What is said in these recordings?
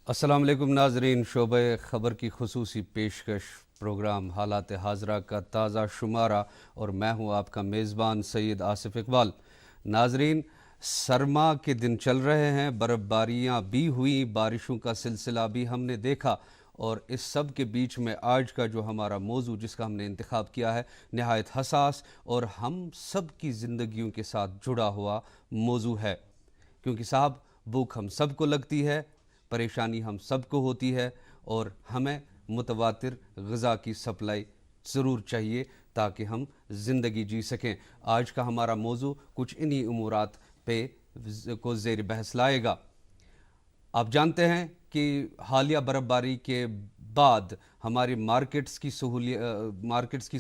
अस्सलाम वालेकुम नाजरीन, शोबे ख़बर की खुसूसी पेशकश प्रोग्राम हालात हाजरा का ताज़ा शुमारा और मैं हूँ आपका मेज़बान सैयद आसिफ इकबाल। नाजरीन, सरमा के दिन चल रहे हैं, बर्फ़बारियाँ भी हुई, बारिशों का सिलसिला भी हमने देखा और इस सब के बीच में आज का जो हमारा मौजू जिसका हमने इंतखाब किया है नहायत हसास और हम सब की ज़िंदगियों के साथ जुड़ा हुआ मौजू है, क्योंकि साहब भूख हम सब को लगती है, परेशानी हम सब को होती है और हमें मुतवातिर ग़िज़ा की सप्लाई ज़रूर चाहिए ताकि हम ज़िंदगी जी सकें। आज का हमारा मौजू कुछ इन्हीं उमूरात पे को ज़ेर बहस लाएगा। आप जानते हैं कि हालिया बर्फ़बारी के बाद हमारी मार्केट्स की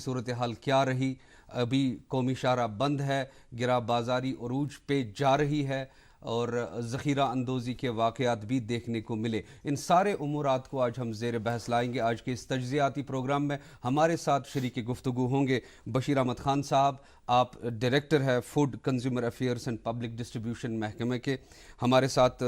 सूरत हाल क्या रही। अभी कौमी शाहराह बंद है, गिरा बाज़ारी उरूज पे जा रही है और ज़ख़ीरा अंदोज़ी के वाक़यात भी देखने को मिले। इन सारे उमूरात को आज हम ज़ेर बहस लाएंगे। आज के इस तज्ज़ियाती प्रोग्राम में हमारे साथ शरीक गुफ्तगू होंगे बशीर अहमद खान साहब, आप डायरेक्टर है food consumer affairs and public distribution महकमे के। हमारे साथ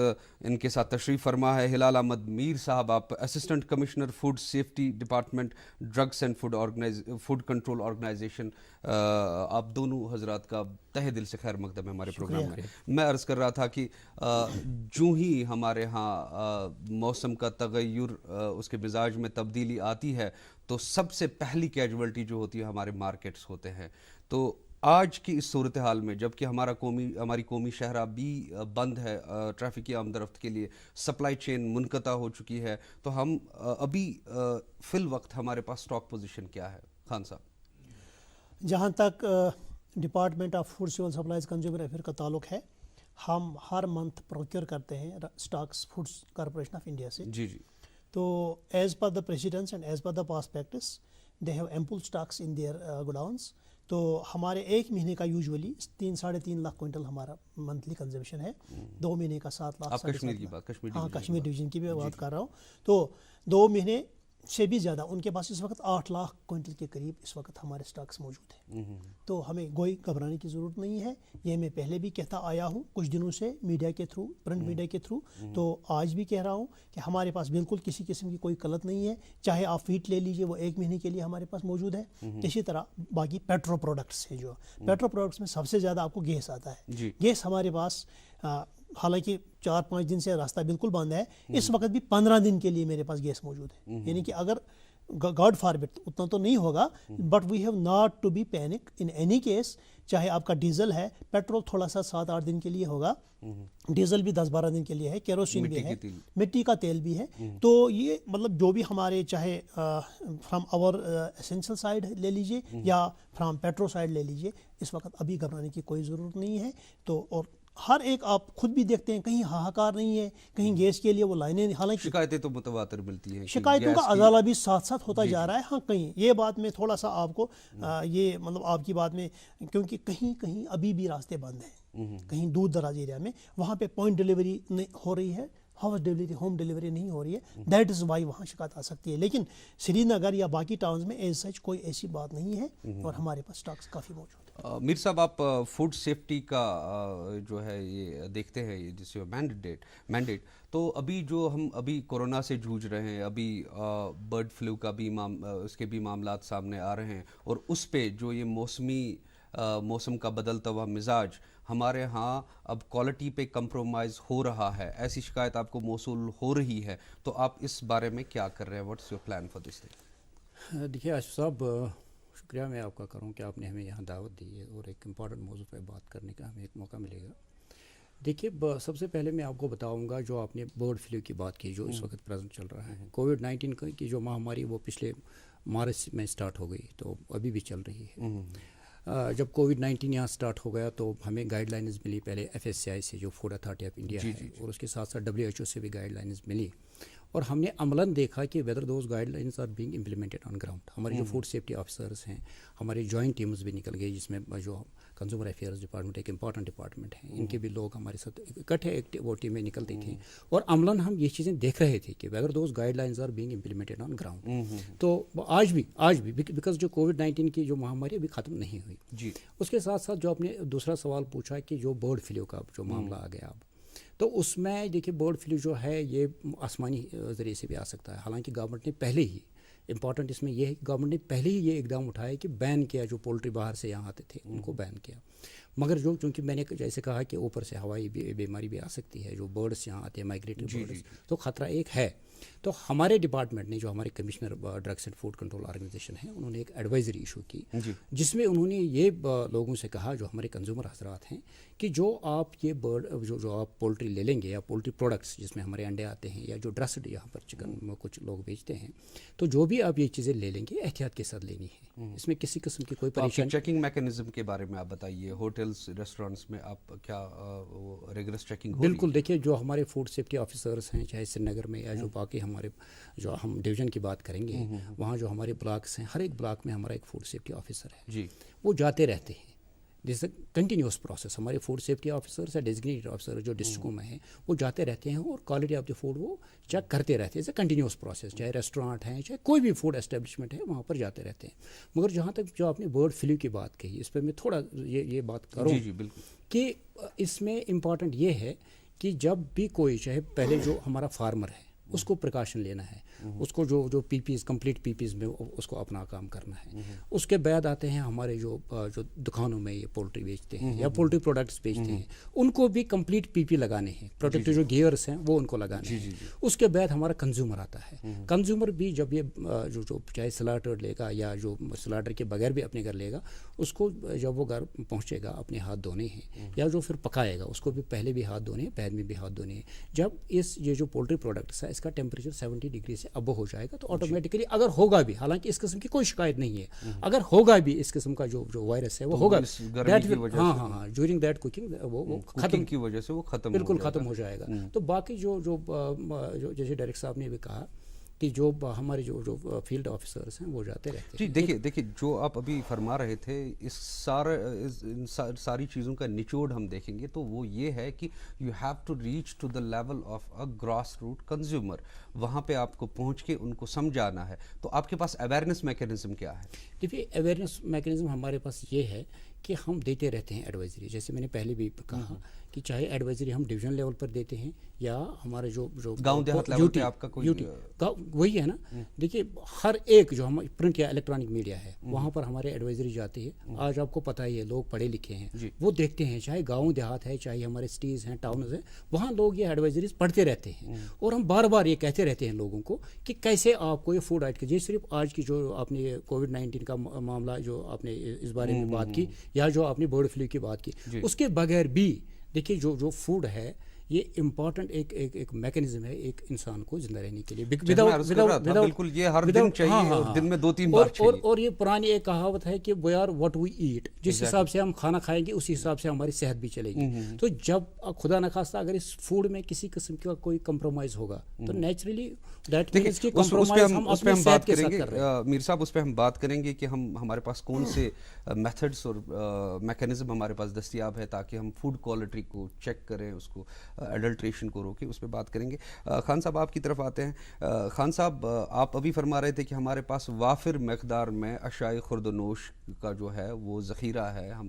इनके साथ तशरीफ़ फरमा है हिलाल अहमद मीर साहब, आप assistant commissioner food safety department, drugs and food control organisation. आप दोनों हजरात का तहे दिल से खैर मकदम है हमारे प्रोग्राम में। मैं अर्ज़ कर रहा था कि जूँ ही हमारे यहाँ मौसम का तगय्युर, उसके मिजाज में तब्दीली आती है तो सबसे पहली कैजुअल्टी जो होती है हमारे मार्केट्स होते हैं। तो आज की इस सूरत हाल में जबकि हमारी कौमी शहरा भी बंद है ट्रैफिक की आमदरफ्त के लिए, सप्लाई चेन मुनक़ता हो चुकी है, तो हम अभी फ़िल वक्त हमारे पास स्टॉक पोजीशन क्या है खान साहब? जहाँ तक department of food civil supplies consumer affair का ताल्लुक है, हम हर मंथ प्रोक्योर करते हैं stocks foods corporation of India से। जी जी। तो as per the presidents and as per the past practice they have ample stocks in their godowns. तो हमारे एक महीने का यूजुअली 3-3.5 लाख क्विंटल हमारा मंथली कंजम्पशन है। 2 महीने का 7 लाख। आप कश्मीर की बात, हाँ, कश्मीर डिवीज़न की भी बात कर रहा हूँ। तो 2 महीने से भी ज़्यादा उनके पास इस वक्त 8 लाख क्विंटल के करीब इस वक्त हमारे स्टॉक्स मौजूद हैं। तो हमें कोई घबराने की ज़रूरत नहीं है। ये मैं पहले भी कहता आया हूँ कुछ दिनों से मीडिया के थ्रू, प्रिंट मीडिया के थ्रू, तो आज भी कह रहा हूँ कि हमारे पास बिल्कुल किसी किस्म की कोई कलत नहीं है। चाहे आप फीट ले लीजिए, वो 1 महीने के लिए हमारे पास मौजूद है। इसी तरह बाकी पेट्रो प्रोडक्ट्स है, जो पेट्रो प्रोडक्ट्स में सबसे ज़्यादा आपको गैस आता है। गैस हमारे पास हालांकि 4-5 दिन से रास्ता बिल्कुल बंद है, इस वक्त भी 15 दिन के लिए मेरे पास गैस मौजूद है। यानी कि अगर गॉड फॉरबिड उतना तो नहीं होगा, but we have not to be panic in any case. चाहे आपका डीजल है, पेट्रोल थोड़ा सा 7-8 दिन के लिए होगा, डीजल भी 10-12 दिन या है, केरोसिन भी है, मिट्टी का तेल भी है। तो ये मतलब जो भी हमारे चाहे फ्रॉम आवर एसेंशियल साइड ले लीजिए या फ्रॉम पेट्रो साइड ले लीजिए, इस वक्त अभी घबराने की कोई ज़रूरत नहीं है। तो और हर एक आप खुद भी देखते हैं कहीं हाहाकार नहीं है, कहीं गैस के लिए वो लाइनें, हालांकि शिकायतें तो मुतवातिर मिलती हैं, शिकायतों का अजाला भी साथ साथ होता जा रहा है। हाँ, कहीं ये बात में थोड़ा सा आपको ये मतलब आपकी बात में, क्योंकि कहीं कहीं अभी भी रास्ते बंद हैं, कहीं दूर दराज एरिया में वहाँ पे पॉइंट डिलीवरी हो रही है, होम डिलीवरी नहीं हो रही है। दैट इज़ वाई वहाँ शिकायत आ सकती है। लेकिन श्रीनगर या बाकी टाउन्स में एज सच कोई ऐसी बात नहीं है और हमारे पास स्टॉक्स काफ़ी मौजूद है। मीर साहब, आप फूड सेफ्टी का जो है ये देखते हैं, ये जिससे मैंडेट, तो अभी जो हम अभी कोरोना से जूझ रहे हैं, अभी बर्ड फ्लू का भी उसके भी मामलात सामने आ रहे हैं और उस पे जो ये मौसम का बदलता हुआ मिजाज, हमारे यहाँ अब क्वालिटी पे कंप्रोमाइज़ हो रहा है, ऐसी शिकायत आपको मौसूल हो रही है, तो आप इस बारे में क्या कर रहे हैं? What's your plan for this thing? देखिए आसिफ साहब, शुक्रिया मैं आपका करूं कि आपने हमें यहाँ दावत दी है और एक इम्पॉर्टेंट मौजू पर बात करने का हमें एक मौका मिलेगा। देखिए, सबसे पहले मैं आपको बताऊंगा, जो आपने बर्ड फ्लू की बात की जो इस वक्त प्रेजेंट चल रहा है, कोविड-19 की जो महामारी वो पिछले मार्च में स्टार्ट हो गई, तो अभी भी चल रही है। जब कोविड-19 यहाँ स्टार्ट हो गया तो हमें गाइडलाइंस मिली, पहले FSCI से जो फूड अथॉरिटी ऑफ इंडिया है, और उसके साथ साथ WHO से भी गाइडलाइंस मिली और हमने अमलन देखा कि whether those guidelines are being implemented on ground. हमारे जो फूड सेफ्टी ऑफिसर्स हैं, हमारी जॉइंट टीम्स भी निकल गई, जिसमें जो कंज्यूमर अफेयर्स डिपार्टमेंट एक इंपॉर्टेंट डिपार्टमेंट है, इनके भी लोग हमारे साथ इकट्ठे वो टीमें निकलती थी और अमलन हम ये चीज़ें देख रहे थे कि whether those guidelines are being implemented on ground. तो आज भी बिकॉज जो कोविड-19 की जो महामारी अभी ख़त्म नहीं हुई जी। उसके साथ साथ जो आपने दूसरा सवाल पूछा कि जो बर्ड फ्लू का जो मामला आ गया अब, تو اس میں دیکھیے برڈ فلو جو ہے یہ آسمانی ذریعے سے بھی آ سکتا ہے. حالانکہ گورنمنٹ نے پہلے ہی امپورٹنٹ اس میں یہ ہے کہ گورنمنٹ نے پہلے ہی یہ اقدام اٹھایا کہ بین کیا جو پولٹری باہر سے یہاں آتے تھے ان کو بین کیا. مگر جو چونکہ میں نے جیسے کہا کہ اوپر سے ہوائی بیماری بھی آ سکتی ہے, جو برڈس یہاں آتے ہیں مائگریٹری برڈس, تو خطرہ ایک ہے. تو ہمارے ڈپارٹمنٹ نے جو ہمارے commissioner drugs and food control organisation ہے انہوں نے ایک ایڈوائزری ایشو کی جس میں انہوں نے یہ لوگوں سے کہا جو ہمارے کنزیومر حضرات ہیں کہ جو آپ یہ برڈ جو آپ پولٹری لے لیں گے یا پولٹری پروڈکٹس جس میں ہمارے انڈے آتے ہیں یا جو ڈرسڈ یہاں پر چکن کچھ لوگ بیچتے ہیں, تو جو بھی آپ یہ چیزیں لے لیں گے احتیاط کے ساتھ لینی ہے. اس میں کسی قسم کی کوئی پریشانی. چیکنگ میکینزم کے بارے میں آپ بتائیے, ہوٹلس ریسٹورینٹس میں آپ کیا ریگولر چیکنگ ہو رہی ہے؟ بالکل, دیکھیے جو ہمارے فوڈ سیفٹی آفیسرس ہیں چاہے سری نگر میں یا جو باقی ہمارے جو ہم ڈویژن کی بات کریں گے وہاں جو ہمارے بلاکس ہیں ہر ایک بلاک میں ہمارا ایک فوڈ سیفٹی آفیسر ہے جی, وہ جاتے رہتے ہیں. دس اے کنٹینیوس پروسیس. ہمارے فوڈ سیفٹی آفیسرس یا ڈیزگنیٹڈ آفیسر جو ڈسٹرکوں میں ہیں وہ جاتے رہتے ہیں اور کوالٹی آف دی فوڈ وہ چیک کرتے رہتے ہیں. اٹس اے کنٹینیوس پروسیس, چاہے ریسٹورانٹ ہیں چاہے کوئی بھی فوڈ اسٹیبلشمنٹ ہے وہاں پر جاتے رہتے ہیں. مگر جہاں تک جو آپ نے برڈ فلو کی بات کہی اس پہ میں تھوڑا یہ بات کروں کہ اس میں امپورٹنٹ یہ ہے کہ جب بھی کوئی چاہے پہلے جو ہمارا فارمر ہے اس کو پریکاشن لینا ہے, اس کو جو پی پیز کمپلیٹ پی پیز میں اس کو اپنا کام کرنا ہے. اس کے بعد آتے ہیں ہمارے جو دکانوں میں یہ پولٹری بیچتے ہیں یا پولٹری پروڈکٹس بیچتے ہیں ان کو بھی کمپلیٹ پی پی لگانے ہیں, پروٹیکٹیو جو گیئرس ہیں وہ ان کو لگانے ہیں. اس کے بعد ہمارا کنزیومر آتا ہے. کنزیومر بھی جب یہ جو چاہے سلاٹر لے گا یا جو سلاٹر کے بغیر بھی اپنے گھر لے گا, اس کو جب وہ گھر پہنچے گا اپنے ہاتھ دھونے ہیں, یا جو پھر پکائے گا اس کو بھی پہلے بھی ہاتھ دھونے ہیں بعد میں بھی ہاتھ دھونے ہیں. جب یہ جو پولٹری پروڈکٹس ہے اس کا ٹیمپریچر 70 ڈگری سے ابو ہو جائے گا تو آٹومیٹکلی اگر ہوگا بھی, حالانکہ اس قسم کی کوئی شکایت نہیں ہے, اگر ہوگا بھی اس قسم کا جو وائرس ہے وہ ہوگا ہاں ڈیورنگ دیٹ کوکنگ وہ ختم کی وجہ سے وہ بالکل ختم ہو جائے گا. تو باقی جو جیسے ڈائریکٹر صاحب نے بھی کہا کہ جو ہمارے جو فیلڈ آفیسرس ہیں وہ جاتے رہتے ہیں. جی دیکھیے جو آپ ابھی فرما رہے تھے اس ساری چیزوں کا نچوڑ ہم دیکھیں گے تو وہ یہ ہے کہ you have to reach to the level of a grass root consumer. وہاں پہ آپ کو پہنچ کے ان کو سمجھانا ہے. تو آپ کے پاس اویئرنیس میکینزم کیا ہے؟ دیکھیے اویئرنیس میکینزم ہمارے پاس یہ ہے کہ ہم دیتے رہتے ہیں ایڈوائزری. جیسے میں نے پہلے بھی کہا کہ چاہے ایڈوائزری ہم ڈویژن لیول پر دیتے ہیں یا ہمارے جو گاؤں دیہات لیول پہ آپ کا کوئی وہی ہے نا. دیکھیے ہر ایک جو ہم پرنٹ یا الیکٹرانک میڈیا ہے وہاں پر ہمارے ایڈوائزری جاتی ہے. آج آپ کو پتہ ہی ہے لوگ پڑھے لکھے ہیں, وہ دیکھتے ہیں, چاہے گاؤں دیہات ہے چاہے ہمارے سٹیز ہیں ٹاؤنز ہیں, وہاں لوگ یہ ایڈوائزریز پڑھتے رہتے ہیں. اور ہم بار بار یہ کہتے رہتے ہیں لوگوں کو کہ کیسے آپ کو یہ فوڈ آئٹم, یہ صرف آج کی جو آپ نے کووڈ-19 کا معاملہ جو آپ نے اس بارے میں بات کی یا جو آپ نے برڈ فلو کی بات کی, اس کے بغیر بھی دیکھیے جو فوڈ ہے یہ امپورٹنٹ ایک میکینزم ہے ایک انسان کو زندہ رہنے کے لیے. بالکل یہ ہر دن چاہیے اور دن میں 2-3 بار چاہیے. اور یہ پرانی ایک کہاوت ہے کہ we are what we eat, جس حساب سے ہم کھانا کھائیں گے اسی حساب سے ہماری صحت بھی چلے گی. تو جب خدا نخواستہ اگر اس فوڈ میں کسی قسم کا کوئی کمپرومائز ہوگا تو نیچرلی دیٹ مینز کہ کمپرومائز ہم اپنی صحت کے ساتھ کر رہے ہیں. میر صاحب اس پہ ہم بات کریں گے کہ ہمارے پاس کون سے میتھڈس اور میکینزم ہمارے پاس دستیاب ہے تاکہ ہم فوڈ کوالٹی کو چیک کریں, اس کو ایڈلٹریشن کو روکیں. اس پہ بات کریں گے. خان صاحب آپ کی طرف آتے ہیں. خان صاحب آپ ابھی فرما رہے تھے کہ ہمارے پاس وافر مقدار میں اشیاء خورد و نوش کا جو ہے وہ ذخیرہ ہے. ہم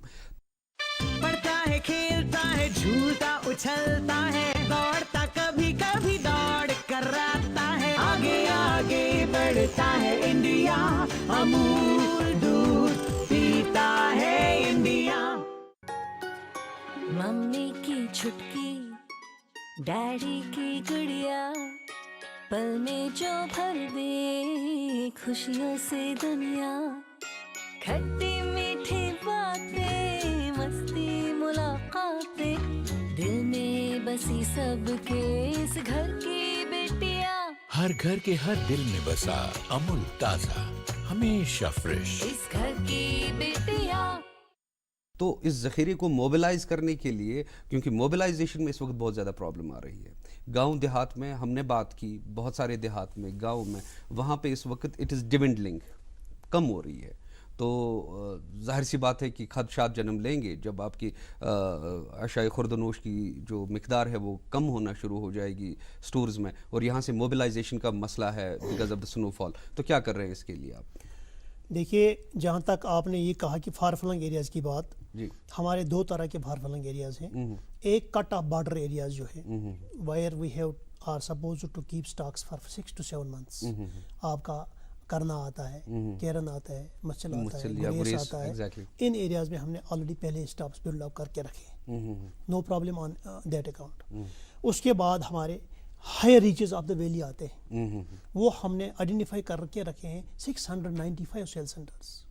پڑھتا ہے کھیلتا ہے جھولتا اچھلتا ہے دوڑتا کبھی کبھی دوڑ کر آتا ہے آگے آگے بڑھتا ہے انڈیا امول دودھ پیتا ہے انڈیا. ممی کی چھٹکی ڈیڈی کی گڑیا پل میں جو بھر دے خوشیوں سے دنیا کھٹی میٹھی باتیں مستی ملاقاتیں دل میں بسی سب کے اس گھر کی بیٹیاں ہر گھر کے ہر دل میں بسا امول تازہ ہمیشہ فریش اس گھر کی بیٹیاں. تو اس ذخیرے کو موبلائز کرنے کے لیے, کیونکہ موبلائزیشن میں اس وقت بہت زیادہ پرابلم آ رہی ہے. گاؤں دیہات میں ہم نے بات کی, بہت سارے دیہات میں گاؤں میں وہاں پہ اس وقت اٹ از ڈیونڈلنگ, کم ہو رہی ہے. تو ظاہر سی بات ہے کہ خدشات جنم لیں گے جب آپ کی اشیاء خورد و نوش کی جو مقدار ہے وہ کم ہونا شروع ہو جائے گی سٹورز میں, اور یہاں سے موبلائزیشن کا مسئلہ ہے بیکاز آف دا سنو فال. تو کیا کر رہے ہیں اس کے لیے آپ؟ देखिए, जहाँ तक आपने ये कहा कि फार फ्लंग एरियाज़ की बात, जी हमारे दो तरह के फार फ्लंग एरियाज़ हैं। एक कट ऑफ बॉर्डर एरियाज़ जो है, where we have are suppose to keep stocks for 6 to 7 months। आपका करना आता है, केरन आता है, मच्छल आता है, गुरेज आता है। exactly। इन एरियाज़ में हमने ऑलरेडी पहले स्टॉक्स बिल्ड अप करके रखे, no problem on that account. उसके बाद हमारे higher reaches of the valley आते हैं, वो हमने आइडेंटिफाई करके रखे हैं 695 सेल सेंटर्स।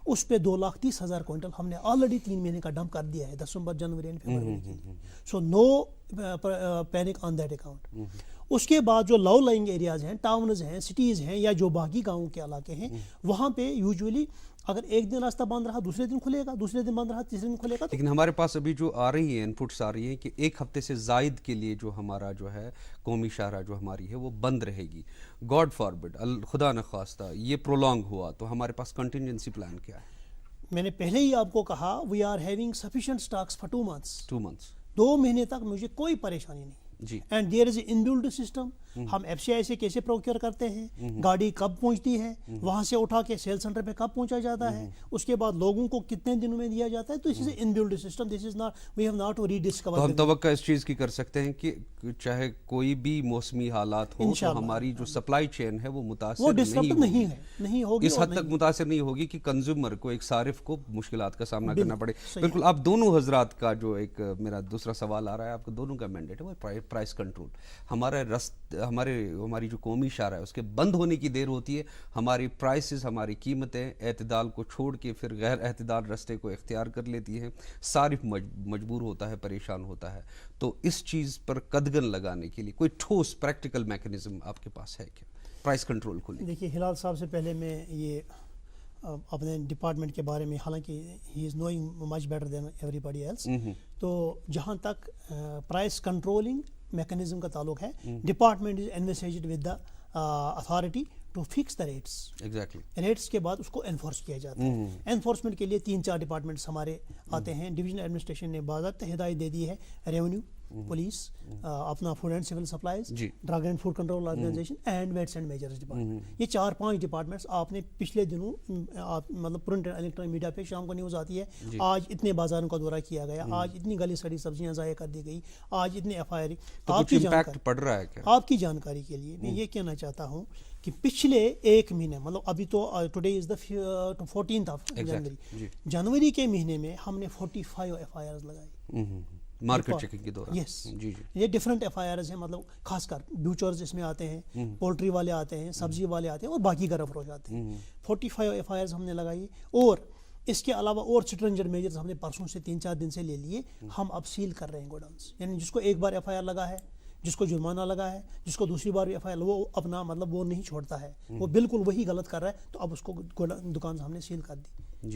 उस पे 2,30,000 क्विंटल हमने ऑलरेडी 3 महीने का डंप कर दिया है, दिसंबर, जनवरी एंड फरवरी के लिए। So no panic on that account. उसके बाद जो लो लाइंग एरियाज हैं, टाउन्स हैं, सिटीज़ हैं, या जो बाकी गाँवों के इलाके हैं, वहाँ पे यूजुअली अगर एक दिन रास्ता बंद रहा, दूसरे दिन खुलेगा, दूसरे दिन बंद रहा, तीसरे दिन खुलेगा। लेकिन हमारे पास अभी जो आ रही है इनपुट्स आ रही हैं कि एक हफ्ते से जायद के लिए जो हमारा जो है कौमी शाहरा जो हमारी है वो बंद रहेगी। गॉड फॉरबिड, खुदा न खास्ता ये प्रोलॉन्ग हुआ तो हमारे पास कंटिजेंसी प्लान क्या है? मैंने पहले ही आपको कहा, we are having sufficient stocks for 2 months। 2 months 2 महीने तक मुझे कोई परेशानी नहीं जी। And there is inbuilt system. हम एफसीआई से कैसे प्रोक्योर करते हैं, गाड़ी कब पहुंचती है, वहां से उठा के सेल सेंटर पे कब पहुंचा जाता है, उसके बाद लोगों को कितने दिनों में दिया जाता है। तो this is inbuilt system, this is not, we have not to rediscover. तो हम तवक्का इस चीज़ की कर सकते हैं कि चाहे कोई भी मौसमी हालात हो तो हमारी जो सप्लाई चेन है वो मुतासिर वो डिस्टर्ब नहीं होगी, इस हद तक मुतासिर नहीं होगी कि कंज्यूमर को, एक सारिफ को मुश्किलात का सामना करना पड़े। बिल्कुल। आप दोनों हजरात का जो एक मेरा दूसरा सवाल आ रहा है, आपको दोनों का मैंडेट है वो प्राइस कंट्रोल। हमारी जो कौमी शारा है उसके बंद होने की देर होती है, हमारी प्राइसेस, हमारी कीमतें एतदाल को छोड़ के फिर गैर एतदाल रास्ते को इख्तियार कर लेती हैं, सारिफ मजबूर होता है, परेशान होता है। तो इस चीज़ पर कदगन लगाने के लिए कोई ठोस प्रैक्टिकल मैकेनिज्म आपके पास है क्या प्राइस कंट्रोल को लेकर? देखिए, हिलाल साहब से पहले मैं ये अपने डिपार्टमेंट के बारे में, हालांकि he is knowing much better than everybody else, तो जहाँ तक प्राइस कंट्रोलिंग मैकेनिज्म का ताल्लुक है, department is envisaged with the authority to fix the rates. Exactly. Rates के बाद उसको एनफोर्स किया जाता है। एनफोर्समेंट के लिए 3-4 डिपार्टमेंट्स हमारे आते हैं। डिवीजनल एडमिनिस्ट्रेशन ने बाज़ाब्ता हिदायत दे दी है, रेवेन्यू, पुलिस, अपना food and civil supplies, drug and food control organisation and weights and measures department. ये 4-5 डिपार्टमेंट्स आपने पिछले दिनों मतलब प्रिंट एंड इलेक्ट्रॉनिक मीडिया पे शाम को न्यूज़ आती है, आज इतने बाजारों का दौरा किया गया, आज इतनी गली सड़ी सब्जियां ज़ाया कर दी गई, आज इतने FIR। आपकी जानकारी पड़ रहा है क्या? आपकी जानकारी के लिए मैं ये कहना चाहता हूँ कि पिछले 1 महीने, मतलब अभी तो today is the 14th of जनवरी, जनवरी के महीने में हमने 45 FIRs लगाई मार्केट चेकिंग के दौरान। यस जी जी। ये डिफरेंट FIRs हैं, मतलब खासकर ब्यूचर्स इसमें आते हैं, पोल्ट्री वाले आते हैं, सब्जी वाले आते हैं और बाकी घर फरोश आते हैं। 45 FIRs हमने लगाई। और इसके अलावा और स्ट्रिंजेंट मेजर्स हमने परसों से 3-4 दिन से ले लिए। हम अब सील कर रहे हैं गोडाउन्स, यानी जिसको एक बार FIR लगा है, जिसको जुर्माना लगा है, जिसको दूसरी बार भी FIR, वो अपना मतलब वो नहीं छोड़ता है, वो बिल्कुल वही गलत कर रहा है, तो अब उसको दुकान हमने सील कर दी।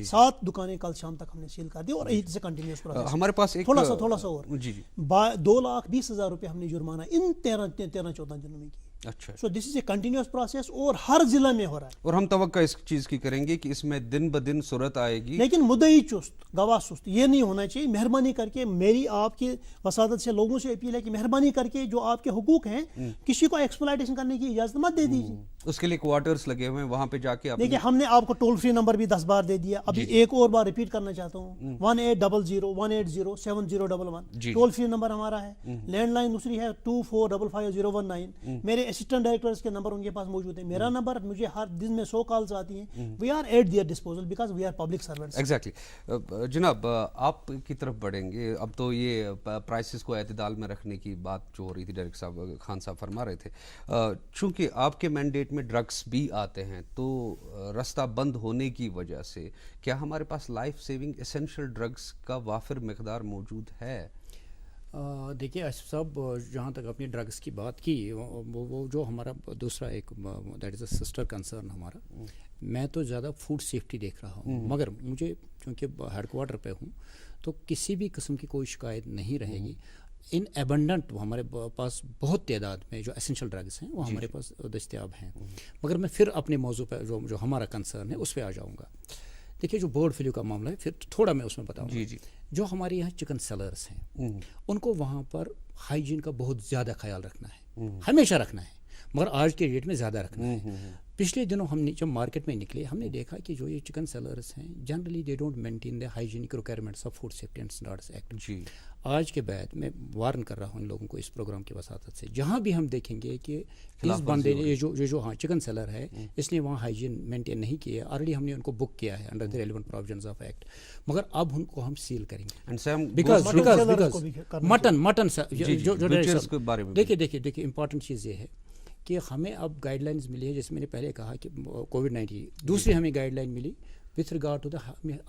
7 दुकानें कल शाम तक हमने सील कर दी और से कंटिन्यूस प्रोसेस। हमारे पास एक थोड़ा सा और जी जी 2,20,000 रुपये हमने जुर्माना इन 13-14 दिनों में किया। अच्छा। So this is a continuous process और हर जिला में हो रहा है। और हम तवक्का इस चीज़ की करेंगे कि इसमें दिन ब दिन सूरत आएगी, लेकिन मुद्दई चुस्त गवाह सुस्त ये नहीं होना चाहिए। मेहरबानी करके मेरी आपकी वसादत से लोगों से अपील है कि मेहरबानी करके जो आपके हुकूक हैं, किसी को एक्सप्लॉइटेशन करने की इजाज़त मत दे दीजिए। उसके लिए क्वार्टर्स लगे हुए हैं, वहाँ पे जाके देखिए, हमने आपको टोल फ्री नंबर भी 10 बार दे दिया, अभी एक और बार रिपीट करना चाहता हूँ, 1800-180-7011 टोल फ्री नंबर हमारा है। लैंडलाइन दूसरी है 2455-019। मेरे असिस्टेंट डायरेक्टर्स के नंबर उनके पास मौजूद है। मेरा नंबर, मुझे हर दिन में 100 कॉल्स आती हैं। We are at their disposal because we are public servants. Exactly. जनाब, आप की तरफ बढ़ेंगे। अब तो ये प्राइसेस को एतदाल में रखने की बात जो हो रही थी, डायरेक्टर साहब, खान साहब फरमा रहे थे, चूँकि आपके मैंडेट में ड्रग्स भी आते हैं, तो रास्ता बंद होने की वजह से क्या हमारे पास लाइफ सेविंग एसेंशियल ड्रग्स का वाफिर मकदार मौजूद है? देखिए आसिफ साहब, जहाँ तक अपनी ड्रग्स की बात की, वो जो हमारा दूसरा एक that is a sister concern हमारा, मैं तो ज़्यादा फूड सेफ्टी देख रहा हूँ, मगर मुझे चूँकि हेडक्वार्टर पे हूँ तो किसी भी किस्म की कोई शिकायत नहीं रहेगी। इन एबंडेंट हमारे पास बहुत तादाद में जो एसेंशियल ड्रग्स हैं वो हमारे पास दस्तियाब हैं। मगर मैं फिर अपने मौजू पर जो हमारा कंसर्न है उस पर आ जाऊँगा। देखिए, जो बर्ड फ्लू का मामला है, फिर थोड़ा मैं उसमें बताऊँगा। जी। जो हमारे यहाँ चिकन सेलर्स हैं, उनको वहाँ पर हाइजीन का बहुत ज़्यादा ख्याल रखना है, हमेशा रखना है, मगर आज के डेट में ज़्यादा रखना है। पिछले दिनों हमने जब मार्केट में निकले हमने देखा कि जो ये चिकन सेलर्स हैं generally they don't maintain the hygienic requirements of food safety and standards act. जी आज के बाद मैं वार्न कर रहा हूँ इन लोगों को इस प्रोग्राम की वसातत से, जहाँ भी हम देखेंगे कि इस बंदे ने ये जो हाँ चिकन सेलर है इसने वहाँ हाइजीन मेंटेन नहीं किया, ऑलरेडी हमने उनको बुक किया है under the relevant provisions of act, मगर अब उनको हम सील करेंगे। एंड सैम बिकॉज को भी करना मटन butchers के बारे में भी। देखिए इंपॉर्टेंट चीज़ ये है कि हमें अब गाइडलाइंस मिली है, जैसे मैंने पहले कहा कि कोविड-19 दूसरी हमें गाइडलाइन मिली विथ रिगार्ड टू द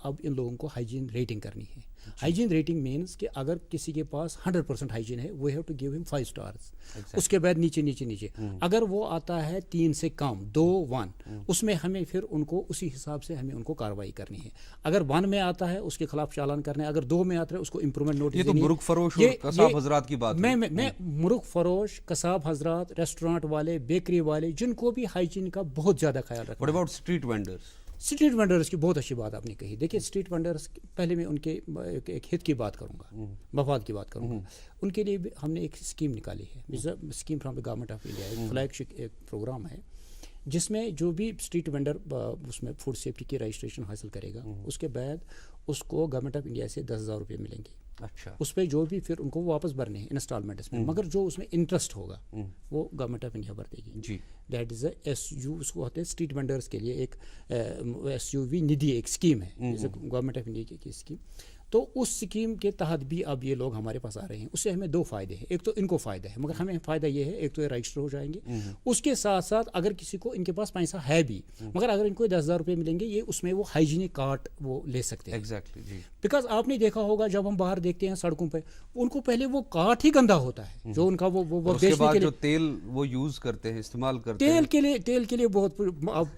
अब इन लोगों को हाइजीन रेटिंग करनी है। हाइजीन रेटिंग मीन्स कि अगर किसी के पास 100% हाइजीन है we have to give him 5 stars. उसके बाद नीचे अगर वो आता है 3 से कम 2 1 उसमें हमें फिर उनको उसी हिसाब से हमें उनको कार्रवाई करनी है। अगर 1 में आता है उसके खिलाफ चालान करना है, अगर 2 में आता है उसको इम्प्रूवमेंट नोटिस। ये तो मुर्ग फरोश और कसाब हजरात की बात है। मैं मुर्ग फरोश, कसाब हजरात, रेस्टोरेंट वाले, बेकरी वाले जिनको भी हाइजीन का बहुत ज़्यादा ख्याल रखना। What about street vendors? Street vendors की बहुत अच्छी बात आपने कही। देखिए स्ट्रीट वेंडर्स पहले मैं उनके एक हित की बात करूंगा, मफाद की बात करूंगा। उनके लिए भी हमने एक स्कीम निकाली है, scheme from the government of India, एक फ्लैगशिप एक प्रोग्राम है जिसमें जो भी स्ट्रीट वेंडर उसमें फूड सेफ्टी की रजिस्ट्रेशन हासिल करेगा उसके बाद उसको गवर्नमेंट ऑफ इंडिया से 10,000 रुपये मिलेंगे। अच्छा, उस पर जो भी फिर उनको वापस भरने हैं इंस्टॉलमेंट्स में, मगर जो उसमें इंटरेस्ट होगा वो गवर्नमेंट ऑफ इंडिया भर देगी। जी दैट इज़ SU, उसको होते हैं स्ट्रीट वेंडर्स के लिए एक SUV निधि एक स्कीम है जैसे गवर्नमेंट ऑफ इंडिया की स्कीम। तो उस स्कीम के तहत भी अब ये लोग हमारे पास आ रहे हैं। उससे हमें 2 फ़ायदे हैं, एक तो इनको फ़ायदा है मगर हमें फ़ायदा ये है एक तो ये रजिस्टर हो जाएंगे, उसके साथ साथ अगर किसी को इनके पास पैसा है भी मगर अगर इनको 10,000 रुपये मिलेंगे ये उसमें वो हाइजीनिक कार्ड वो ले सकते हैं। Exactly ji. बिकॉज आपने देखा होगा जब हम बाहर देखते हैं सड़कों पे उनको पहले वो कार्ट ही गंदा होता है जो उनका वो उसके बेचने बाद के जो लिए तेल वो यूज करते हैं, इस्तेमाल करते हैं तेल के लिए बहुत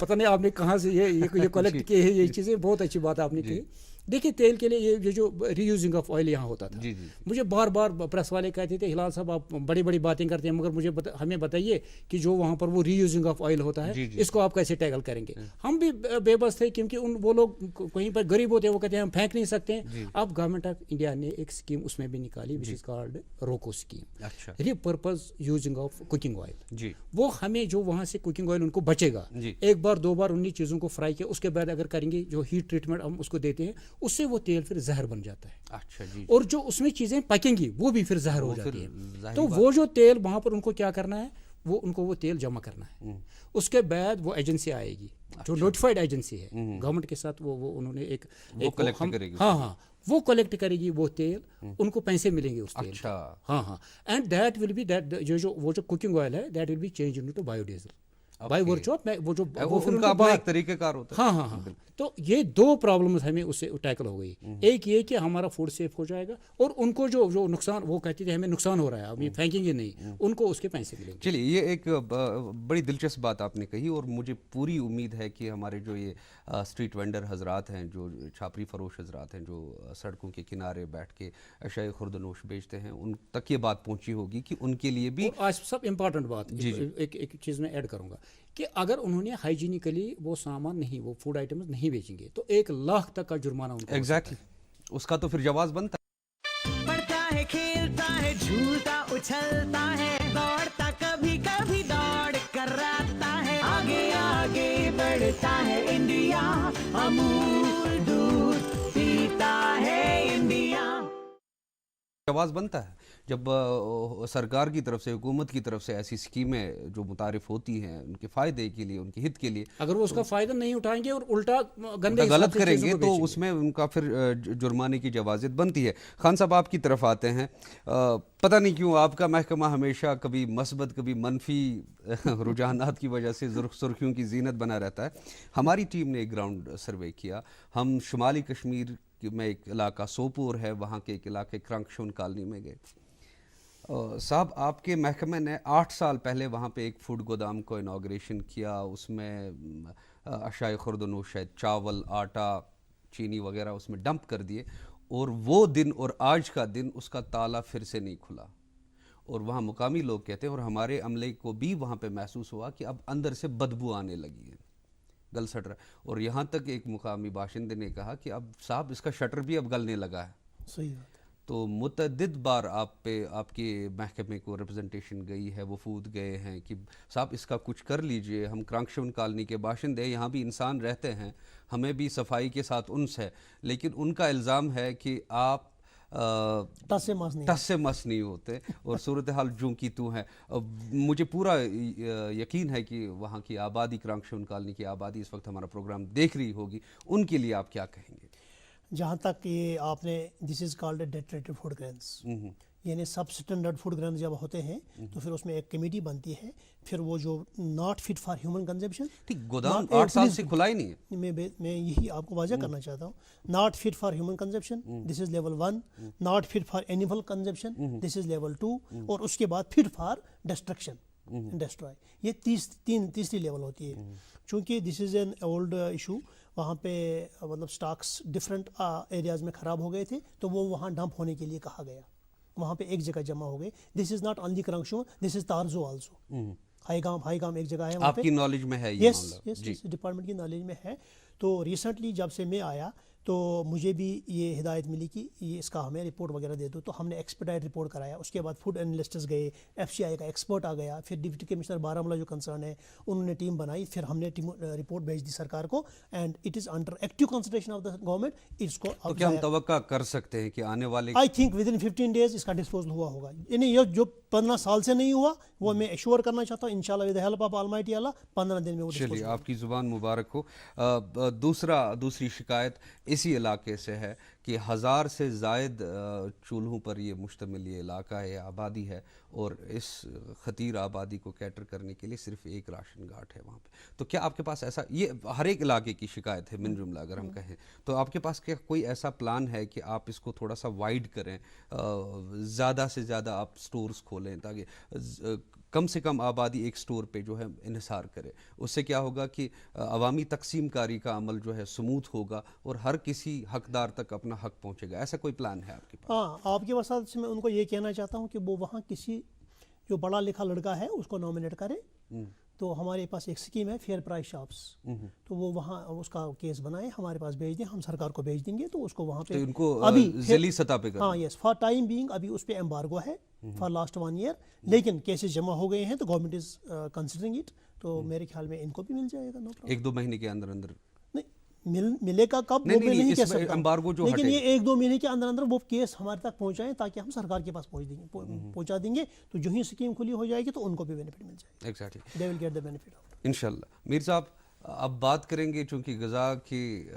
पता नहीं आपने कहाँ से ये कलेक्ट किए हैं ये चीज़ें। बहुत अच्छी बात आपने की। देखिए तेल के लिए ये जो रीयूजिंग ऑफ ऑयल यहाँ होता था, जी जी। मुझे बार बार प्रेस वाले कहते थे हिलाल साहब आप बड़ी बड़ी बातें करते हैं मगर मुझे हमें बताइए कि जो वहाँ पर वो रीयूजिंग ऑफ ऑयल होता है जी, जी। इसको आप कैसे टैकल करेंगे। हम भी बेबस थे क्योंकि वो लोग कहीं पर गरीब होते हैं, वो कहते हैं हम फेंक नहीं सकते हैं। अब गवर्नमेंट ऑफ इंडिया ने एक स्कीम उसमें भी निकाली which is called RUCO scheme, अच्छा repurpose using of cooking oil. जी वो हमें जो वहाँ से कुकिंग ऑयल उनको बचेगा, जी। एक बार 2 बार उन्हीं चीज़ों को फ्राई किया उसके बाद अगर करेंगे जो हीट ट्रीटमेंट हम उसको देते हैं उससे वो तेल फिर जहर बन जाता है। अच्छा जी। और जो उसमें चीज़ें पकेंगी वो भी फिर जहर हो वो जाती फिर है। जाहिर तो बात वो जो तेल वहाँ पर उनको क्या करना है वो उनको वो तेल जमा करना है। उसके बाद वो एजेंसी आएगी जो नोटिफाइड एजेंसी है गवर्नमेंट के साथ वो उन्होंने एक कलेक्ट करेगी। हाँ वो कलेक्ट करेगी वो तेल, उनको पैसे मिलेंगे उस तेल। अच्छा हाँ and that will be that वो जो कुकिंग ऑयल है that will be change into biodiesel by virtue of वो फिर उनका अपना एक तरीक़ेकार होता है। हाँ। तो ये 2 प्रॉब्लम्स हमें उससे टैकल हो गई। एक ये कि हमारा फूड सेफ हो जाएगा और उनको जो नुकसान वो कहते थे हमें नुकसान हो रहा है, हम फेंकेंगे नहीं, उनको उसके पैसे मिलेंगे। चलिए ये एक बड़ी दिलचस्प बात आपने कही और मुझे पूरी उम्मीद है कि हमारे जो ये स्ट्रीट वेंडर हजरात हैं, जो छापरी फरोश हजरात हैं, जो सड़कों के किनारे बैठ के अशाए खुर्दनोश बेचते हैं, उन तक ये बात पहुंची होगी कि उनके लिए भी। और आज सब इम्पॉर्टेंट बात एक चीज़ मैं ऐड करूँगा कि अगर उन्होंने हाइजीनिकली वो सामान नहीं वो फूड आइटम्स नहीं बेचेंगे तो 1 लाख तक का जुर्माना उनको एग्जैक्टली उसका तो फिर जवाब बनता है। पढ़ता है खेलता है झूलता उछलता है दौड़ता कभी कभी दौड़ कराता है आगे आगे बढ़ता है इंडिया अमूल दूध पीता है इंडिया। जवाब बनता है जब सरकार की तरफ से, हुकूमत की तरफ से ऐसी स्कीमें जो मुतारिफ होती हैं उनके फ़ायदे के लिए, उनके हित के लिए, अगर वो उसका फ़ायदा नहीं उठाएंगे और उल्टा गंदे गलत करेंगे तो उसमें उनका फिर जुर्माने की जवाज़त बनती है। खान साहब आपकी तरफ आते हैं। पता नहीं क्यों आपका महकमा हमेशा कभी मस्बत कभी मनफी रुझानात की वजह से सुर्खियों की जीनत बना रहता है। हमारी टीम ने एक ग्राउंड सर्वे किया। हम शुमाली कश्मीर में एक इलाका सोपोर है, वहाँ के एक इलाके क्रंकशुन कॉलोनी में गए। साहब आपके महकमे ने 8 साल पहले वहाँ पे एक फूड गोदाम को इनाग्रेशन किया। उसमें अशाए खुर्दनोश शायद चावल, आटा, चीनी वगैरह उसमें डंप कर दिए और वो दिन और आज का दिन उसका ताला फिर से नहीं खुला। और वहाँ मुकामी लोग कहते हैं और हमारे अमले को भी वहाँ पे महसूस हुआ कि अब अंदर से बदबू आने लगी है, गल सट रहा है। और यहाँ तक एक मुकामी बाशिंदे ने कहा कि अब साहब इसका शटर भी अब गलने लगा है। सही बात है। تو متعدد بار آپ پہ آپ کے محکمے کو ریپرزنٹیشن گئی ہے, وفود گئے ہیں کہ صاحب اس کا کچھ کر لیجئے, ہم کرانکشن کالونی کے باشندے ہیں, یہاں بھی انسان رہتے ہیں, ہمیں بھی صفائی کے ساتھ انس ہے, لیکن ان کا الزام ہے کہ آپ ٹس سے مس نہیں ہوتے اور صورتحال جوں کی تو ہے. مجھے پورا یقین ہے کہ وہاں کی آبادی, کرانکشن کالونی کی آبادی اس وقت ہمارا پروگرام دیکھ رہی ہوگی, ان کے لیے آپ کیا کہیں گے؟ جہاں تک یہ آپ نے دس از کالڈ ڈیٹریٹڈ فوڈ گرینس, یعنی سب اسٹینڈرڈ فوڈ گرینس جب ہوتے ہیں تو پھر اس میں ایک کمیٹی بنتی ہے, پھر وہ جو not fit for human consumption, ٹھیک, گودام 8 سال سے کھلا ہی نہیں ہے. میں یہی آپ کو واضح کرنا چاہتا ہوں, not fit for human consumption, this is level 1, not fit for animal consumption, this is level 2, اور اس کے بعد فٹ فار ڈسٹرکشن, ڈسٹرائے, یہ تیسری لیول ہوتی ہے. چونکہ دس از این اولڈ ایشو, وہاں پہ مطلب سٹاکس ڈفرینٹ ایریاز میں خراب ہو گئے تھے, تو وہ وہاں ڈمپ ہونے کے لیے کہا گیا, وہاں پہ ایک جگہ جمع ہو گئے. دس از ناٹ اونلی کرانکشن, دس از تارزو آلسو, ہائی گام ایک جگہ ہے وہاں پہ. آپ کی نالج میں ہے یہ معاملہ؟ یس, ڈپارٹمنٹ کی نالج میں ہے. تو ریسنٹلی جب سے میں آیا تو مجھے بھی یہ ہدایت ملی کہ یہ اس کا ہمیں رپورٹ وغیرہ دے دو, تو ہم نے ایکسپیڈائٹ رپورٹ کرایا. اس کے بعد فوڈ انالسٹس گئے, ایف سی آئی کا ایکسپرٹ آ گیا, پھر ڈپٹی کمشنر بارہمولہ جو کنسرن ہے انہوں نے ٹیم بنائی, پھر ہم نے رپورٹ بھیج دی سرکار کو, and it is under active consideration of the government. اس کو تو کیا ہم توقع کر سکتے ہیں کہ آنے والے I think with in 15 days اس کا ڈسپوزل ہوا ہوگا, یعنی یہ جو 15 سال سے نہیں ہوا وہ میں ایشور کرنا چاہتا ہوں, انشاءاللہ with the help of almighty Allah 15 دن میں وہ چلیے آپ کی زبان مبارک ہو. دوسری شکایت اسی علاقے سے ہے کہ 1000 سے زائد چولہوں پر یہ مشتمل یہ علاقہ ہے, آبادی ہے, اور اس خطیر آبادی کو کیٹر کرنے کے لیے صرف ایک راشن گھاٹ ہے وہاں پہ. تو کیا آپ کے پاس ایسا, یہ ہر ایک علاقے کی شکایت ہے من جملہ اگر ہم کہیں, تو آپ کے پاس کیا کوئی ایسا پلان ہے کہ آپ اس کو تھوڑا سا وائڈ کریں, زیادہ سے زیادہ آپ سٹورز کھولیں تاکہ کم سے کم آبادی ایک سٹور پہ جو ہے انحصار کرے؟ اس سے کیا ہوگا کہ عوامی تقسیم کاری کا عمل جو ہے سموتھ ہوگا اور ہر کسی حقدار تک اپنا حق پہنچے گا. ایسا کوئی پلان ہے آپ کے پاس؟ ہاں, آپ کی وسعت سے میں ان کو یہ کہنا چاہتا ہوں کہ وہ وہاں کسی جو بڑا لکھا لڑکا ہے اس کو نامنیٹ کرے. تو ہمارے پاس ایک اسکیم ہے فیئر پرائز شاپس, تو وہ وہاں اس کا کیس بنائے, ہمارے پاس بھیج دیں, ہم سرکار کو بھیج دیں گے, تو اس کو وہاں پہ ان کو ابھی ذیلی سطح پہ ہاں یس فار ٹائم بینگ ابھی اس پہ ایمبارگو ہے فار لاسٹ 1 year, لیکن کیسز جمع ہو گئے ہیں تو گورنمنٹ از کنسیڈرنگ اٹ, تو میرے خیال میں ان کو بھی مل جائے گا. 1-2 مہینے کے اندر ملے گا کب وہ میں نہیں کہہ سکتا, لیکن یہ 1-2 مہینے کے اندر وہ کیس ہمارے تک پہنچائیں تاکہ ہم سرکار کے پاس پہنچا دیں گے, تو جو ہی اسکیم کھلی ہو جائے گی تو ان کو بھی بینیفٹ مل جائے گا. Exactly, they will get the benefit of. انشاءاللہ. میر صاحب اب بات کریں گے, چونکہ غذا کی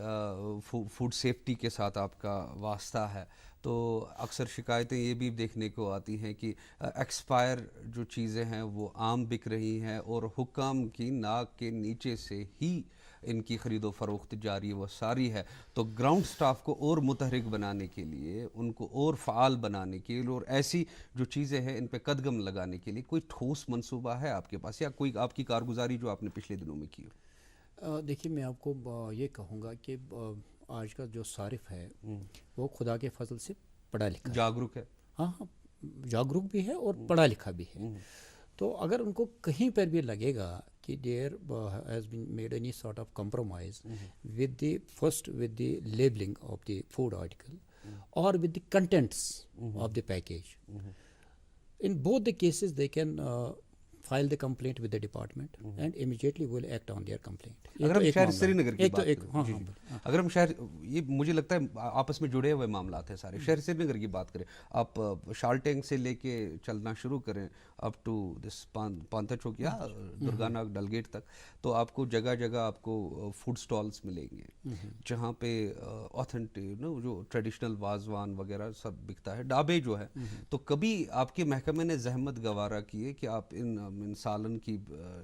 فوڈ سیفٹی کے ساتھ آپ کا واسطہ ہے, تو اکثر شکایتیں یہ بھی دیکھنے کو آتی ہیں کہ ایکسپائر جو چیزیں ہیں وہ عام بک رہی ہیں اور حکام کی ناک کے نیچے سے ہی ان کی خرید و فروخت جاری وہ ساری ہے. تو گراؤنڈ سٹاف کو اور متحرک بنانے کے لیے, ان کو اور فعال بنانے کے لیے, اور ایسی جو چیزیں ہیں ان پہ قدغم لگانے کے لیے کوئی ٹھوس منصوبہ ہے آپ کے پاس, یا کوئی آپ کی کارگزاری جو آپ نے پچھلے دنوں میں کی ہو؟ دیکھیے میں آپ کو یہ کہوں گا کہ آج کا جو صارف ہے وہ خدا کے فضل سے پڑھا لکھا ہے, جاگروک ہے. ہاں جاگروک بھی ہے اور پڑھا لکھا بھی ہے. تو اگر ان کو کہیں پر بھی لگے گا کہ there has been made any sort of compromise with the labelling of the food article اور with the contents of the package, in both the cases they can file the complaint with the department and immediately will act on their complaint. اگر ہم شہر سری نگر کی بات کریں, اگر ہم شہر, یہ مجھے لگتا ہے آپس میں جڑے ہوئے معاملات ہیں سارے. شہر سری نگر کی بات کریں, آپ شالٹینگ سے لے کے چلنا شروع کریں اپ ٹو دس پانتا چوک یا درگانہ ڈل گیٹ تک, تو آپ کو جگہ جگہ آپ کو فوڈ سٹالز ملیں گے جہاں پہ آتھینٹک جو ٹریڈیشنل وازوان وغیرہ سب بکتا ہے, ڈھابے جو ہے. تو کبھی آپ کے محکمے نے زحمت گوارا کی ہے کہ آپ ان سالن کی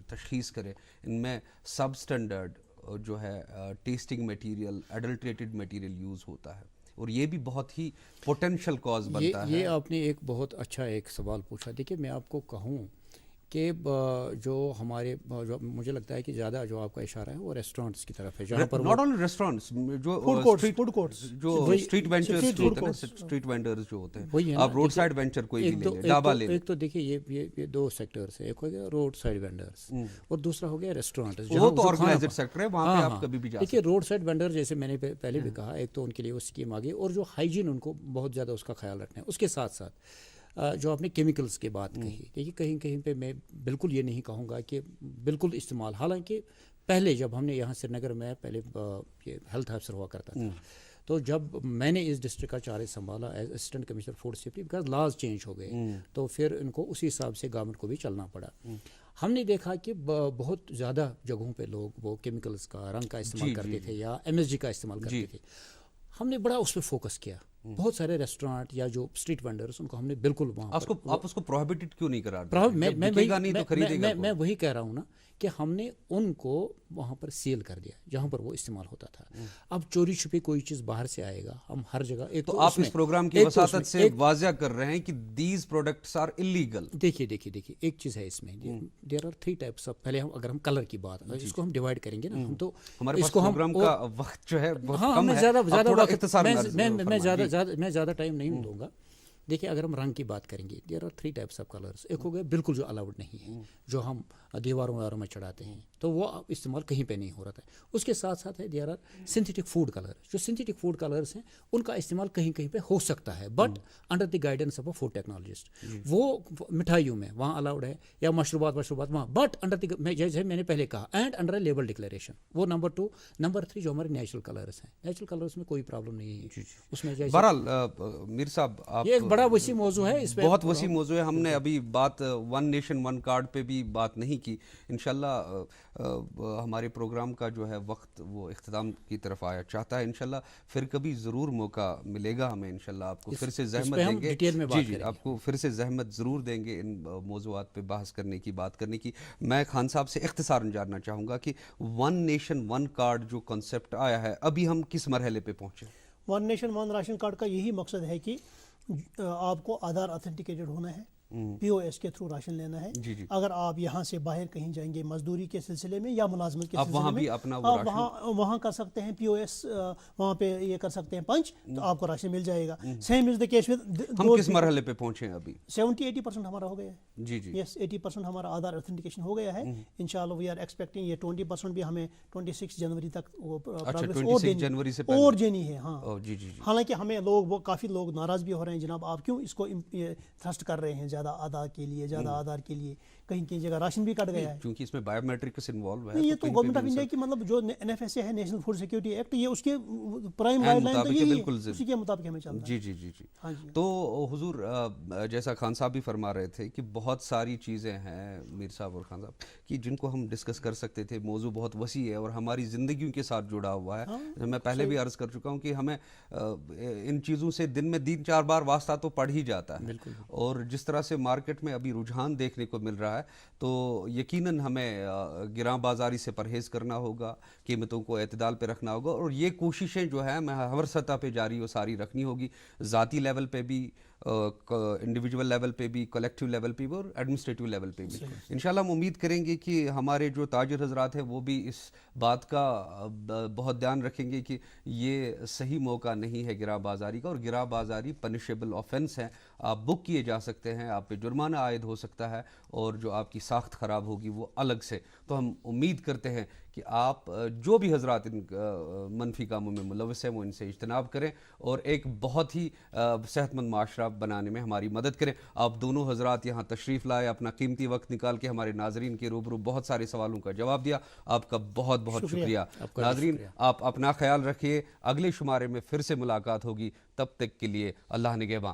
تشخیص کریں, ان میں سب اسٹینڈرڈ جو ہے ٹیسٹنگ میٹیریل, ایڈلٹریٹڈ میٹیریل یوز ہوتا ہے, اور یہ بھی بہت ہی پوٹینشیل کاز بنتا ہے. یہ آپ نے ایک بہت اچھا ایک سوال پوچھا. دیکھیے میں آپ کو کہوں کہ جو ہمارے جو مجھے لگتا ہے کہ زیادہ جو آپ کا اشارہ ہے وہ ریسٹورینٹس کی طرف ہے جہاں پر ناٹ اونلی ریسٹورینٹس جو فوڈ کورٹس جو اسٹریٹ وینچرز ہوتے ہیں اسٹریٹ وینڈرز جو ہوتے ہیں آپ روڈ سائڈ وینچر کوئی بھی لے لیں ڈھابا لے لیں. ایک تو دیکھیے یہ دو سیکٹرز ہیں, ایک ہو گیا روڈ سائڈ وینڈرز اور دوسرا ہو گیا ریسٹورینٹس. وہ تو آرگنائزڈ سیکٹر ہے, وہاں پہ آپ کبھی بھی جا سکتے ہیں. دیکھیے روڈ سائڈ وینڈر جیسے میں نے پہلے بھی کہا, ایک تو ان کے لیے وہ اسکیم آ گئی اور جو ہائیجین ان کو بہت زیادہ اس کا خیال رکھنا ہے. اس کے ساتھ ساتھ جو آپ نے کیمیکلز کی بات کہی, دیکھیے کہیں کہیں پہ میں بالکل یہ نہیں کہوں گا کہ بالکل استعمال, حالانکہ پہلے جب ہم نے یہاں سری نگر میں پہلے یہ ہیلتھ افسر ہوا کرتا تھا, تو جب میں نے اس ڈسٹرکٹ کا چارج سنبھالا as assistant commissioner food safety, because laws change ہو گئے تو پھر ان کو اسی حساب سے گورنمنٹ کو بھی چلنا پڑا. ہم نے دیکھا کہ بہت زیادہ جگہوں پہ لوگ وہ کیمیکلز کا رنگ کا استعمال کرتے تھے یا ایم ایس جی کا استعمال کرتے تھے. ہم نے بڑا اس پہ فوکس کیا. بہت سارے ریسٹورانٹ یا جو اسٹریٹ وینڈرز ان کو ہم نے بالکل وہاں آپ اس کو پروہیبٹڈ کیوں نہیں قرار میں وہی کہہ رہا ہوں نا کہ ہم نے ان کو وہاں پر سیل کر دیا جہاں پر وہ استعمال ہوتا تھا. اب چوری چھپی کوئی چیز باہر سے آئے گا, ہم ہر جگہ ایک تو آپ اس پروگرام کی وساطت سے واضح کر رہے ہیں کہ دیز پروڈکٹس آر اللیگل. دیکھیے ایک چیز ہے اس میں, دیر آر 3 ٹائپس آف. پہلے اگر ہم کلر کی بات, اس کو ہم ڈیوائڈ کریں گے نا, ہم تو ہمارے پاس پروگرام کا وقت جو ہے بہت کم ہے, میں زیادہ ٹائم نہیں دوں گا. دیکھیے اگر ہم رنگ کی بات کریں گے, there are 3 types of colours. ایک ہو گیا بالکل جو الاؤڈ نہیں ہے, جو ہم دیواروں وغیرہ میں چڑھاتے ہیں, تو وہ استعمال کہیں پہ نہیں ہو رہا تھا. اس کے ساتھ ساتھ ہے there are synthetic food colour. جو سنتھیٹک فوڈ کلرز ہیں ان کا استعمال کہیں کہیں پہ ہو سکتا ہے, but under the guidance of a food technologist. وہ مٹھائیوں میں وہاں الاؤڈ ہے, یا مشروبات وہاں, بٹ انڈر دی, جیسے میں نے پہلے کہا, and under a label declaration. وہ نمبر 2. نمبر 3 جو ہمارے نیچرل کلرز ہیں, نیچرل کلرز میں کوئی پرابلم نہیں ہے اس میں. بہرحال میر صاحب, یہ ایک بڑا وسیع موضوع ہے, اس پہ بہت وسیع موضوع ہے. ہم نے ابھی بات ون نیشن ون کارڈ پہ بھی بات نہیں کی. انشاءاللہ ہمارے پروگرام کا جو ہے وقت وہ اختتام کی طرف آیا چاہتا ہے. انشاءاللہ پھر کبھی ضرور موقع ملے گا ہمیں, انشاءاللہ آپ کو پھر سے زحمت دیں گے. جی آپ کو پھر سے زحمت ضرور دیں گے ان موضوعات پہ بحث کرنے کی, بات کرنے کی. میں خان صاحب سے اختصاراً جاننا چاہوں گا کہ ون نیشن ون کارڈ جو کنسیپٹ آیا ہے, ابھی ہم کس مرحلے پہ پہنچے؟ One nation one ration card کا یہی مقصد ہے کہ آپ کو آدھار اتھینٹیکیٹڈ ہونا ہے, پی او ایس کے تھرو راشن لینا ہے. اگر آپ یہاں سے باہر کہیں جائیں گے مزدوری کے سلسلے میں یا ملازمت کے سلسلے میں, آپ وہاں کر سکتے ہیں پی او ایس, وہاں پہ یہ کر سکتے ہیں پنچ, تو آپ کو راشن مل جائے گا. Same is the case with. ہم کس مرحلے پہ پہنچے ہیں ابھی؟ 70-80% ہمارا ہو گیا ہے. جی یس 80% ہمارا آدھار اتھینٹیکیشن ہو گیا ہے. انشاءاللہ وی آر ایکسپیکٹنگ یہ 20% بھی ہمیں 26 جنوری تک اور دینی ہے. ہاں حالانکہ ہمیں لوگ وہ کافی لوگ ناراض بھی ہو رہے ہیں, جناب آپ کیوں اس کو تھرسٹ کر رہے ہیں زیادہ آدھار کے لیے, زیادہ آدھار کے لیے. کہیں کہیں جگہ راشن بھی کٹ گیا ہے کیونکہ اس میں بایو میٹرکس انوالو ہے. یہ تو گورنمنٹ آف انڈیا کی مطلب جو این ایف ایس اے ہے, نیشنل فوڈ سیکورٹی ایکٹ, یہ اس کے پرائم گائیڈ لائن تو یہی ہے, اسی کے مطابق ہمیں چلنا ہے. جی. تو حضور جیسا خان صاحب بھی فرما رہے تھے کہ بہت ساری چیزیں ہیں میر صاحب اور خان صاحب کہ جن کو ہم ڈسکس کر سکتے تھے. موضوع بہت وسیع ہے اور ہماری زندگیوں کے ساتھ جڑا ہوا ہے. میں پہلے بھی عرض کر چکا ہوں کہ ہمیں ان چیزوں سے دن میں 3-4 بار واسطہ تو پڑھ ہی جاتا ہے, اور جس طرح سے مارکیٹ میں ابھی رجحان دیکھنے کو مل رہا ہے تو یقیناً ہمیں گراں بازاری سے پرہیز کرنا ہوگا, قیمتوں کو اعتدال پہ رکھنا ہوگا, اور یہ کوششیں جو ہیں میں ہر سطح پہ جاری و ساری رکھنی ہوگی, ذاتی لیول پہ بھی, انڈیویجول لیول پہ بھی, کلیکٹیو لیول پہ بھی, اور ایڈمنسٹریٹو لیول پہ بھی. انشاءاللہ ہم امید کریں گے کہ ہمارے جو تاجر حضرات ہیں وہ بھی اس بات کا بہت دھیان رکھیں گے کہ یہ صحیح موقع نہیں ہے گراں بازاری کا, اور گراں بازاری پنشیبل آفینس ہے, آپ بک کیے جا سکتے ہیں, آپ پہ جرمانہ عائد ہو سکتا ہے, اور جو آپ کی ساخت خراب ہوگی وہ الگ سے. تو ہم امید کرتے ہیں کہ آپ جو بھی حضرات ان منفی کاموں میں ملوث ہیں وہ ان سے اجتناب کریں اور ایک بہت ہی صحت مند معاشرہ بنانے میں ہماری مدد کریں. آپ دونوں حضرات یہاں تشریف لائے, اپنا قیمتی وقت نکال کے ہمارے ناظرین کے روبرو بہت سارے سوالوں کا جواب دیا. آپ کا بہت بہت شکریہ. ناظرین آپ اپنا خیال رکھیے, اگلے شمارے میں پھر سے ملاقات ہوگی, تب تک کے لیے اللہ نگہباں.